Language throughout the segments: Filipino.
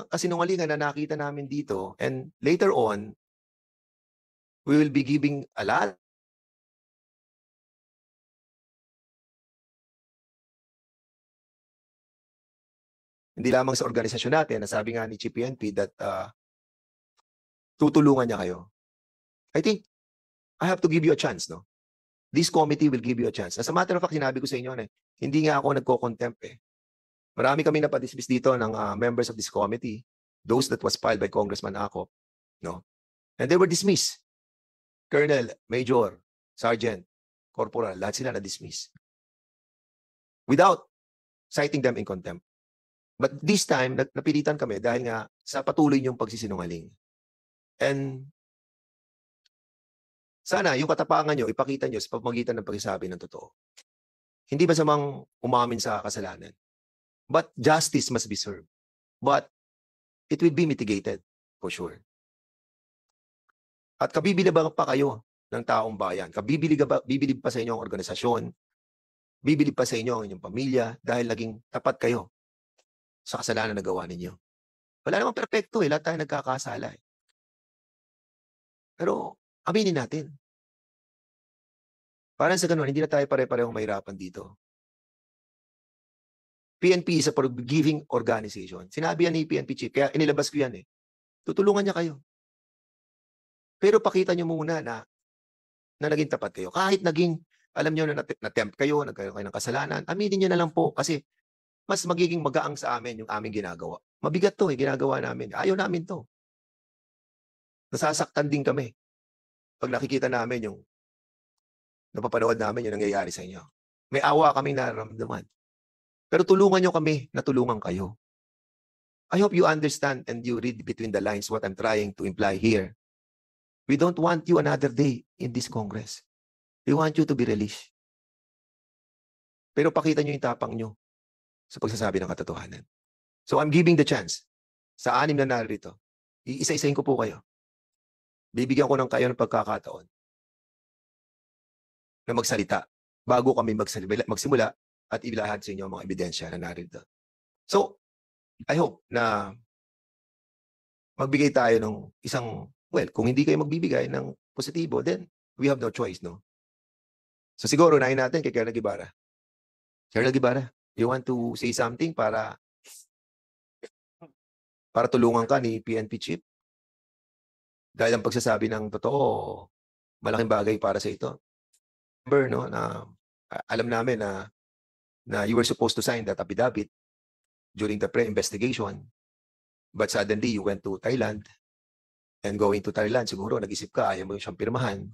kasinungalingan na nakita namin dito, and later on, we will be giving a lot hindi lamang sa organisasyon natin, nasabi nga ni Chief PNP that tutulungan niya kayo. I think I have to give you a chance, no? This committee will give you a chance. As a matter of fact, sinabi ko sa inyo, hindi nga ako nagko-contempt eh. Marami kami napadismiss dito ng members of this committee, those that was filed by Congressman Acop, no? And they were dismissed. Colonel, Major, Sergeant, Corporal, lahat sila na-dismiss. Without citing them in contempt. But this time, napilitan kami dahil nga sa patuloy niyong pagsisinungaling. And sana yung katapangan nyo, ipakita nyo sa pamamagitan ng pagsasabi ng totoo. Hindi ba samang umamin sa kasalanan? But justice must be served. But it will be mitigated, for sure. At kabibilib pa kayo ng taong bayan. Bibilib pa sa inyo ang organisasyon. Bibilib pa sa inyo ang inyong pamilya dahil naging tapat kayo sa kasalanan na gawa ninyo. Wala namang perfecto eh. Lahat tayo nagkakasala eh. Pero aminin natin. Parang sa ganun, hindi na tayo pare-parehong mahirapan dito. PNP is a forgiving organization. Sinabi yan ni PNP Chief, kaya inilabas ko yan eh. Tutulungan niya kayo. Pero pakita niyo muna na naging tapat kayo. Kahit naging, alam niyo na na-tempt kayo, nagkaroon kayo ng kasalanan, aminin niyo na lang po kasi mas magiging magaang sa amin yung aming ginagawa. Mabigat to eh, ginagawa namin. Ayaw namin to. Nasasaktan din kami pag nakikita namin yung napapanood namin yung nangyayari sa inyo. May awa kaming nararamdaman. Pero tulungan nyo kami na tulungan kayo. I hope you understand and you read between the lines what I'm trying to imply here. We don't want you another day in this Congress. We want you to be released. Pero pakita nyo yung tapang nyo sa pagsasabi ng katotohanan. So I'm giving the chance sa 6 na narito. Iisa-isahin ko po kayo. Bibigyan ko ng kayo ng pagkakataon na magsalita bago kami magsimula at ilahad sa inyo ang mga ebidensya na narito. So, I hope na magbigay tayo ng isang, well, kung hindi kayo magbibigay ng positibo, then we have no choice, no? So siguro, unahin natin kay Colonel Guevara. Colonel Guevara, you want to say something para tulungan ka ni PNP Chief? Dahil ang pagsasabi ng totoo, malaking bagay para sa ito. Remember, no, na alam namin na you were supposed to sign that affidavit during the pre-investigation, but suddenly you went to Thailand, and going to Thailand, siguro nag-isip ka, ayaw mo siyang pirmahan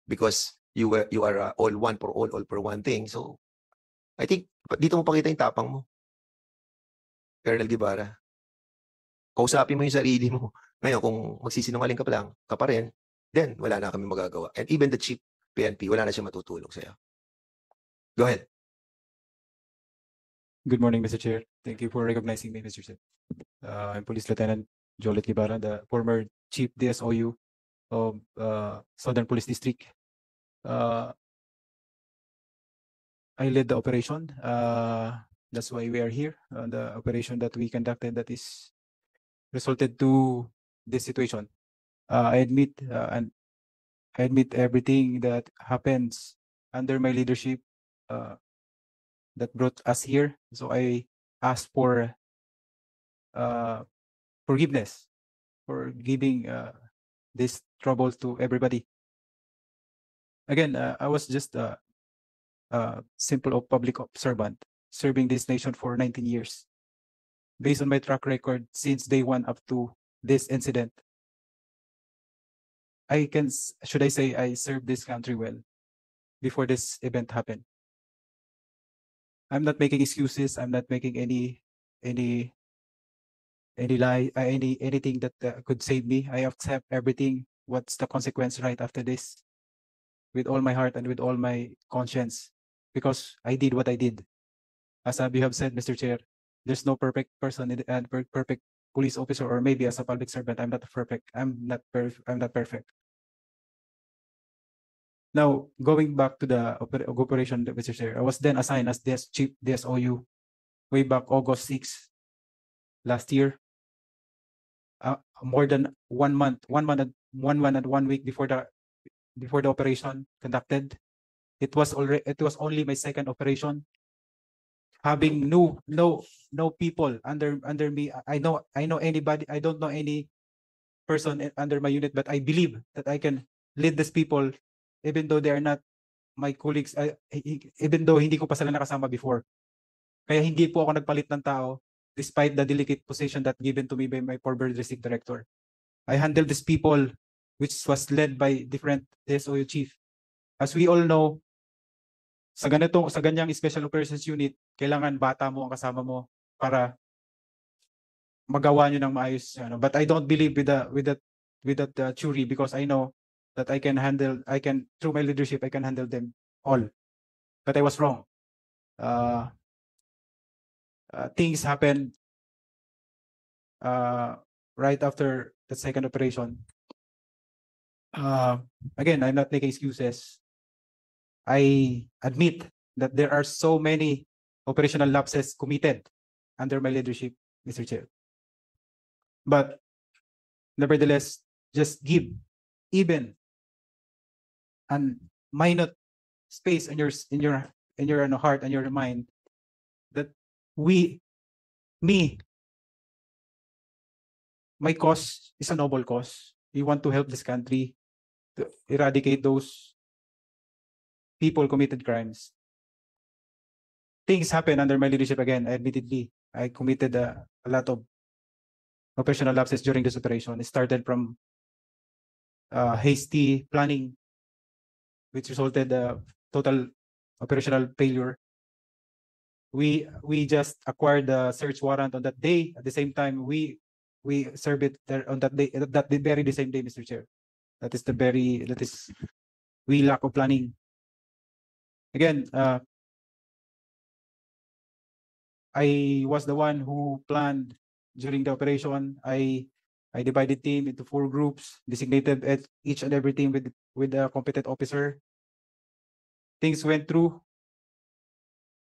because you are all one for all for one thing. So, I think, dito mo pakita yung tapang mo. Colonel Guevara, kausapin mo yung sarili mo. Ngayon, kung magsisinungaling ka pa rin, then wala na kami magagawa. And even the Chief PNP, wala na siya matutulong sa'yo. Go ahead. Good morning, Mr. Chair. Thank you for recognizing me, Mr. Chair. I'm Police Lieutenant Jolet Guevara, the former Chief DSOU of Southern Police District. I led the operation. That's why we are here. The operation that we conducted that is resulted to this situation. I admit and I admit everything that happens under my leadership that brought us here. So I ask for forgiveness for giving this trouble to everybody. Again, I was just a simple public servant serving this nation for 19 years. Based on my track record since day one up to this incident, should I say I served this country well before this event happened. I'm not making excuses. I'm not making any lie, anything that could save me. I accept everything. What's the consequence right after this? With all my heart and with all my conscience, because I did what I did. As you have said, Mr. Chair, there's no perfect person and perfect police officer, or maybe as a public servant, I'm not perfect. I'm not perfect. Now, going back to the operation, Mr. Chair, I was then assigned as Chief DSOU way back August 6 last year. more than 1 month, 1 month, 1 week before the operation conducted. It was only my second operation. Having no people under me. I know anybody. I don't know any person under my unit, but I believe that I can lead these people, even though they are not my colleagues. Even though hindi ko pa sila nakasama before. Kaya hindi po ako nagpalit ng tao, despite the delicate position that given to me by my former district director. I handled these people, which was led by different SOU chief. As we all know, sa ganyang special operations unit, kailangan bata mo ang kasama mo para magawa nyo ng maayos. But I don't believe with that theory, because I know that through my leadership, I can handle them all. But I was wrong. Things happened right after the second operation. Again, I'm not making excuses. I admit that there are so many operational lapses committed under my leadership, Mr. Chair. But nevertheless, just give even a minute space in your heart and your mind that my cause is a noble cause. We want to help this country to eradicate those people committed crimes. Things happen under my leadership again. Admittedly, I committed a lot of operational lapses during this operation. It started from hasty planning, which resulted total operational failure. We just acquired the search warrant on that day. At the same time, we serve it there on that day, that very the same day, Mr. Chair. That is we lack of planning. Again, I was the one who planned during the operation. I divided team into 4 groups, designated at each and every team with a competent officer. Things went through.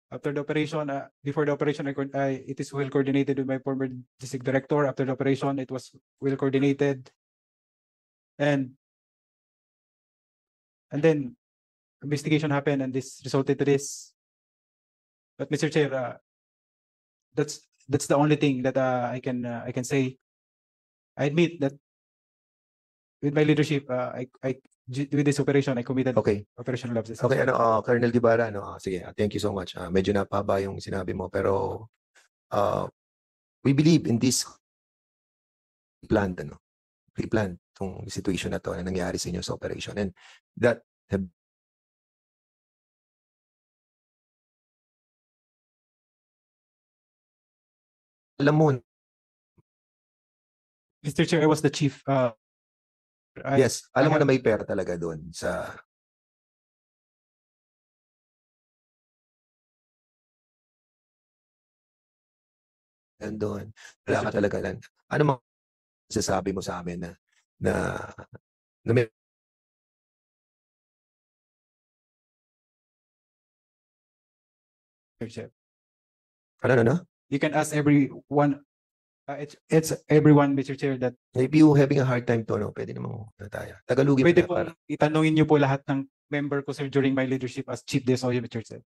After the operation, before the operation, it is well coordinated with my former district director. After the operation, it was well coordinated, and then investigation happened, and this resulted to this. But Mr. Chair, that's the only thing that I can say. I admit that with my leadership, with this operation, I committed Okay. operational lapses. Okay, Colonel Guevara, sige, thank you so much. Medyo napahaba yung sinabi mo, pero we believe in this pre-planned tong situation na to na nangyari sa inyo sa operation, and that alam mo. Mr. Chair, I was the chief. Yes, alam mo na may pera talaga doon sa doon. Wala ka talaga lang. Ano mo sasabi mo sa amin na may Mr. Chair. ano? You can ask everyone. It's everyone, Mr. Chair, that If you having a hard time to, pwede namang tayo. Tagalogin pwede mo po para. itanungin niyo po lahat ng member ko, sir, during my leadership as chief DSOJ, Mr. Chair.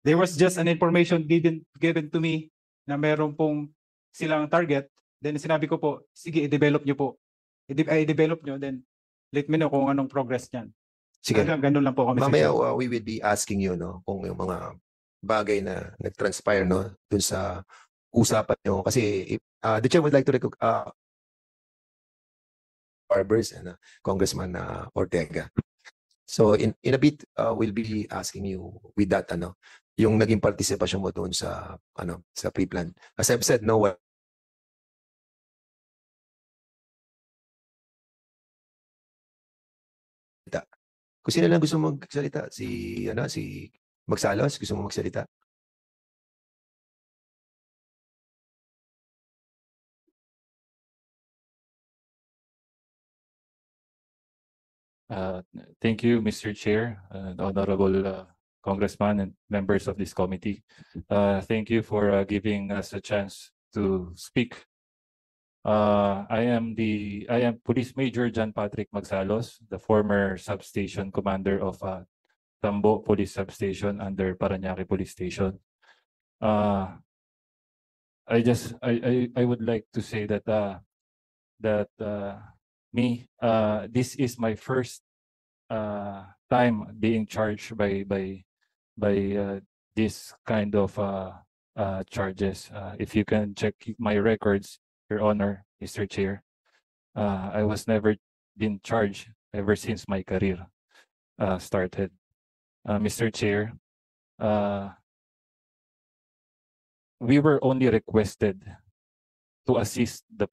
There was just an information given to me na meron pong silang target. Then sinabi ko po, sige, i-develop niyo po. I-develop niyo, then let me know kung anong progress niyan. Sige. Ganun lang po ako, Mr. Mamaya Chair. we will be asking you kung yung mga bagay na nag-transpire dun sa usapan nyo, kasi the chair would like to Barbers and Congressman Ortega. So in a bit we'll be asking you with that yung naging partisipasyon mo doon sa sa pre-plan. As I've said, kung sino lang gusto magsalita, si Magsalos, gusto mo magsalita? Thank you, Mr. Chair, Honorable Congressman and members of this committee. Thank you for giving us a chance to speak I am Police Major John Patrick Magsalos, the former substation commander of Tambo Police Substation under Parañaque Police Station. I would like to say that this is my first time being charged by this kind of charges. If you can check my records, Your Honor, Mr. Chair, I was never been charged ever since my career started. Mr. Chair, we were only requested to assist the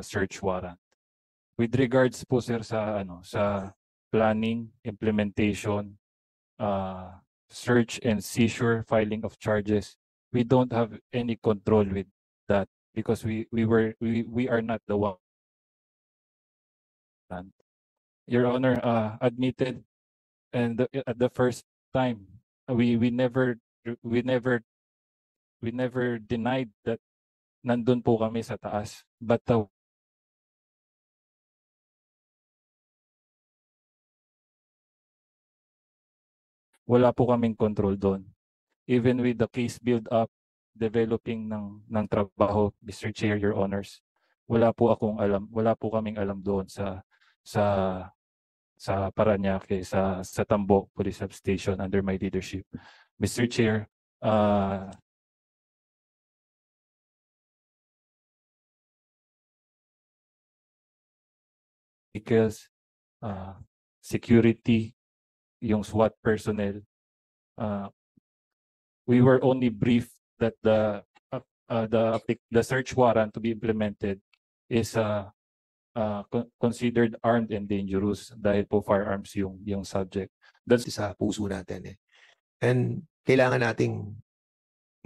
search warrant. With regards po sir sa planning, implementation, search and seizure, filing of charges, we don't have any control with that because we are not the one. Your Honor, admitted, and at the first time, we never denied that nandun po kami sa taas, but wala po kaming control doon. Even with the case build up, developing ng trabaho, Mr. Chair, Your Honors, wala po kaming alam doon sa Parañaque, sa Tambo Police Substation under my leadership. Mr. Chair, because security, yung SWAT personnel, we were only briefed that the search warrant to be implemented is considered armed and dangerous dahil po firearms yung subject. That's sa puso natin eh. And kailangan nating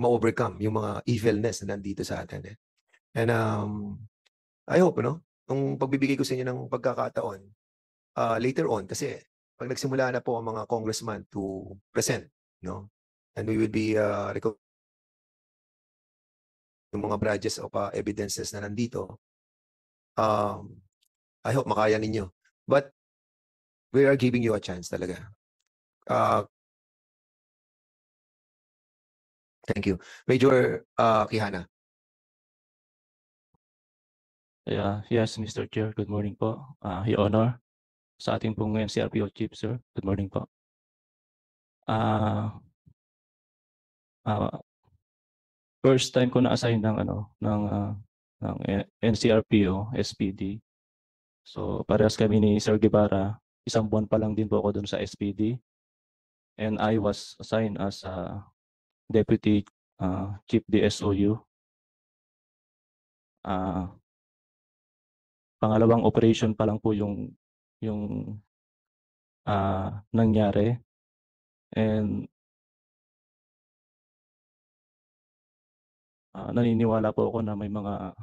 ma-overcome yung mga evilness na nandito sa atin eh. And I hope, nung pagbibigay ko sa inyo ng pagkakataon, later on, kasi pag nagsimula na po ang mga congressman to present, and we will be yung mga badges of evidences na nandito, I hope makaya ninyo. But we are giving you a chance talaga. Thank you. Major Quijana. Yes, Mr. Chair. Good morning po. Your Honor, sa ating pong NCRPO Chief, sir. Good morning po. First time ko na-assign ng NCRPO, SPD. So parehas kami ni Sir Guevara. Isang buwan pa lang din po ako dun sa SPD. And I was assigned as Deputy Chief DSOU. Pangalawang operation pa lang po yung nangyari. And naniniwala po ako na may mga,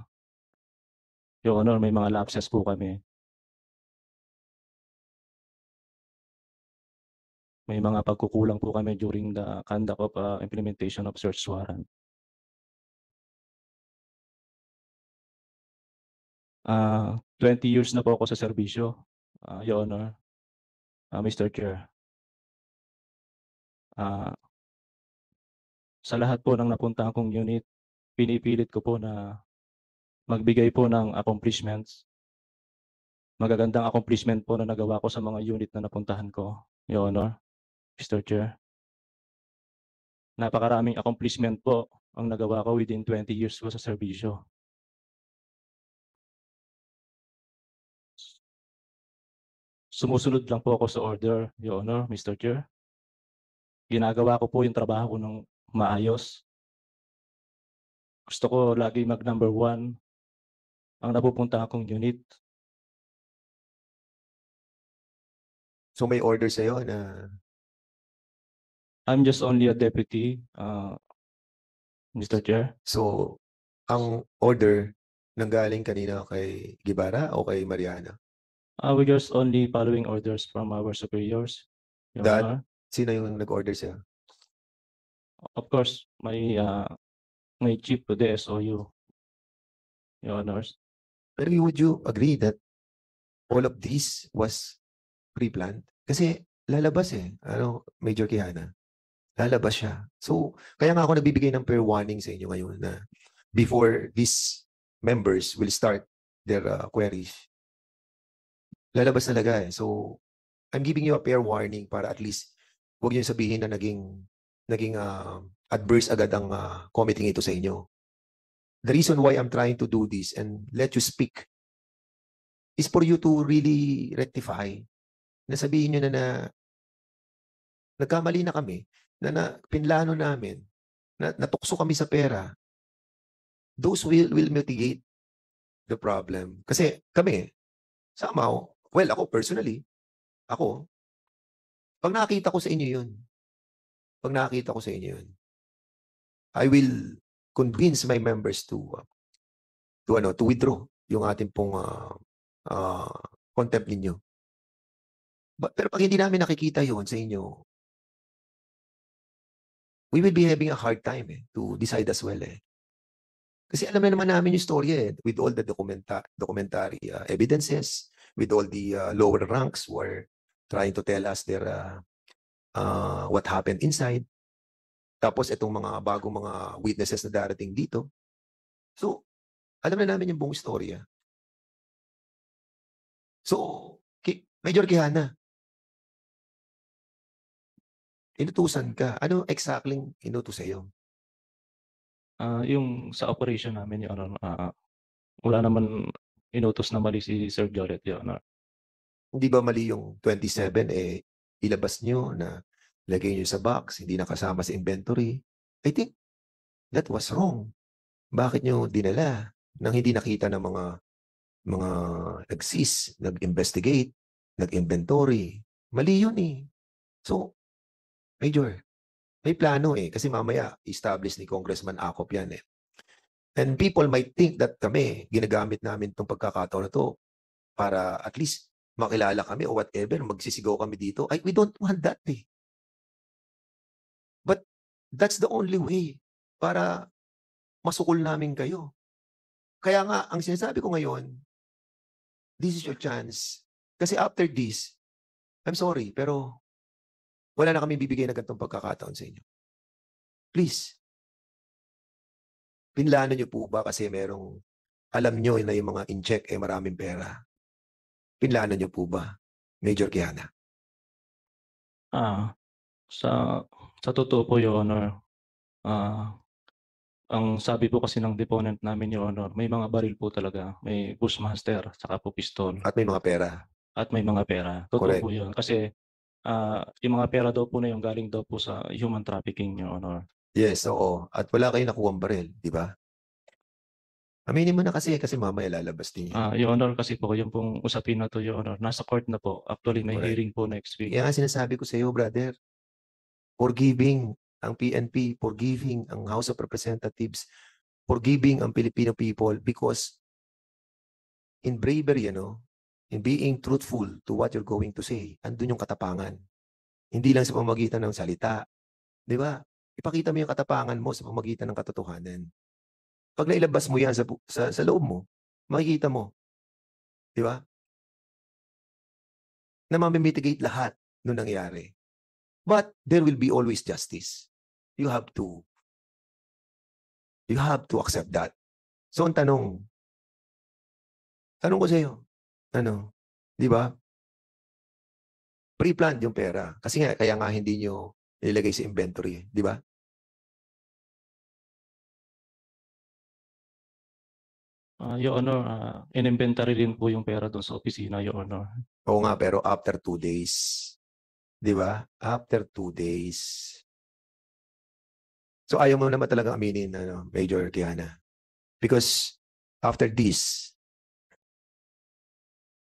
Your Honor, may mga lapses po kami. May mga pagkukulang po kami during the conduct of implementation of search warrant. 20 years na po ako sa serbisyo, Your Honor, Mr. Chair. Sa lahat po ng napuntahan kong unit, pinipilit ko po na magbigay po ng accomplishments. Magagandang accomplishment po na nagawa ko sa mga unit na napuntahan ko, Your Honor, Mr. Chair. Napakaraming accomplishment po ang nagawa ko within 20 years ko sa serbisyo. Sumusunod lang po ako sa order, Your Honor, Mr. Chair. Ginagawa ko po yung trabaho ko ng maayos. Gusto ko lagi mag-number 1 ang napupunta akong unit. So may order sa'yo na... I'm just only a deputy, Mr. Chair. So, ang order nanggaling kanina kay Guevara o kay Mariana? We just only following orders from our superiors, Your That- Honor. Sino yung nag-order sa'yo? Of course, my chief to the SOU, Your Honors. Pero would you agree that all of this was pre-planned? Kasi lalabas Major Quijana. Lalabas siya. So, kaya nga ako nagbibigay ng fair warning sa inyo ngayon na before these members will start their queries. Lalabas talaga eh. So, I'm giving you a fair warning para at least huwag niyo sabihin na naging adverse agad ang committee ito sa inyo. The reason why I'm trying to do this and let you speak is for you to really rectify. Na sabihin nyo na nagkamali na kami, na pinlano namin, na natukso kami sa pera. Those will mitigate the problem. Kasi kami, somehow, well, ako personally, pag nakita ko sa inyo yun, I will convince my members to withdraw yung ating pong contempt ninyo. Pero pag hindi namin nakikita yun sa inyo, we will be having a hard time to decide as well Kasi alam na naman namin yung story with all the documentary evidences, with all the lower ranks who are trying to tell us their what happened inside. Tapos itong mga bagong mga witnesses na darating dito. So, alam na namin yung buong storya. So, Major Quijana, inutusan ka. Ano exactly inutos sa'yo? Yung sa operation namin, Your Honor, wala naman inutos na mali si Sir Joret, Your Honor. Hindi ba mali yung 27 ilabas nyo na lagay nyo sa box, hindi nakasama sa inventory? I think that was wrong. Bakit nyo dinala nang hindi nakita ng mga nag-seize, nag-investigate, nag-inventory? Mali yun So, Major, may plano kasi mamaya establish ni Congressman Acop yan And people might think that kami, ginagamit namin itong pagkakataon na to para at least makilala kami o whatever, magsisigaw kami dito. We don't want that But that's the only way para masukol namin kayo. Kaya nga, ang sinasabi ko ngayon, this is your chance. Kasi after this, I'm sorry, pero wala na kami bibigay na ganitong pagkakataon sa inyo. Please. Pinlano nyo po ba kasi merong, alam nyo na yung mga in-check maraming pera. Pinlano nyo po ba, Major Quijana? Sa totoo po, Your Honor, ang sabi po kasi ng deponent namin, Your Honor, may mga baril po talaga. May Bushmaster, saka po pistol, At may mga pera. at may mga pera. Totoo Correct. po yun. Kasi yung mga pera daw po na yung galing daw po sa human trafficking, Your Honor. Yes, oo. At wala kayong nakuwang baril, di ba? Aminin mo na kasi mamaya lalabas din yan. Your Honor, kasi po yung pong usapin na to, Your Honor, nasa court na po. Actually, may Correct. hearing po next week. Kaya nga sinasabi ko sa iyo, brother, forgiving ang PNP, forgiving ang House of Representatives, forgiving ang Filipino people because in bravery, in being truthful to what you're going to say, andun yung katapangan. Hindi lang sa pamamagitan ng salita. Di ba? Ipakita mo yung katapangan mo sa pamamagitan ng katotohanan. Pag nailabas mo yan sa loob mo, makikita mo. Di ba? Na mamimitigate lahat nung nangyari. But there will be always justice. You have to accept that. So, ang tanong ko sa iyo, di ba? Pre-planned yung pera. Kasi kaya nga hindi nyo nilagay sa inventory, di ba? Your Honor, in-inventory din po yung pera doon sa opisina, Your Honor. Oo nga, pero after 2 days. Di ba? After 2 days. So ayaw mo naman talaga aminin, Major Quijana. Because after this,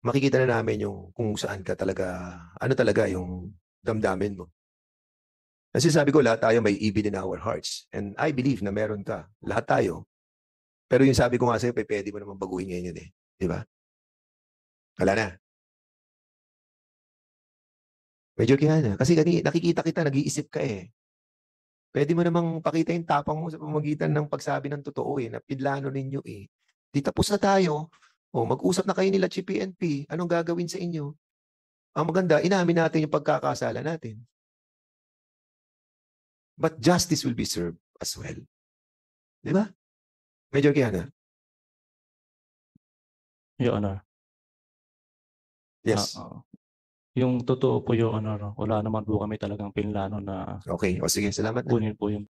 makikita na namin yung kung saan ka talaga, ano talaga yung damdamin mo. Kasi sabi ko, lahat tayo may evil in our hearts. And I believe na meron ka. Lahat tayo. Pero yung sabi ko nga sa'yo, pwede mo naman baguhin ngayon yun Di ba? Wala na. Medyo kaya na. Kasi nakikita kita, nag-iisip ka Pwede mo namang pakita yung tapang mo sa pamamagitan ng pagsabi ng totoo na pinlano ninyo Di tapos na tayo. O mag-usap na kayo nila Chief PNP, anong gagawin sa inyo? Ang maganda, inamin natin yung pagkakasala natin. But justice will be served as well. Di ba? Major Kiana? Your Honor. Yes. Yung totoo po, Your Honor, wala naman po kami talagang pinlano na Okay. O sige, salamat na. kunin po yung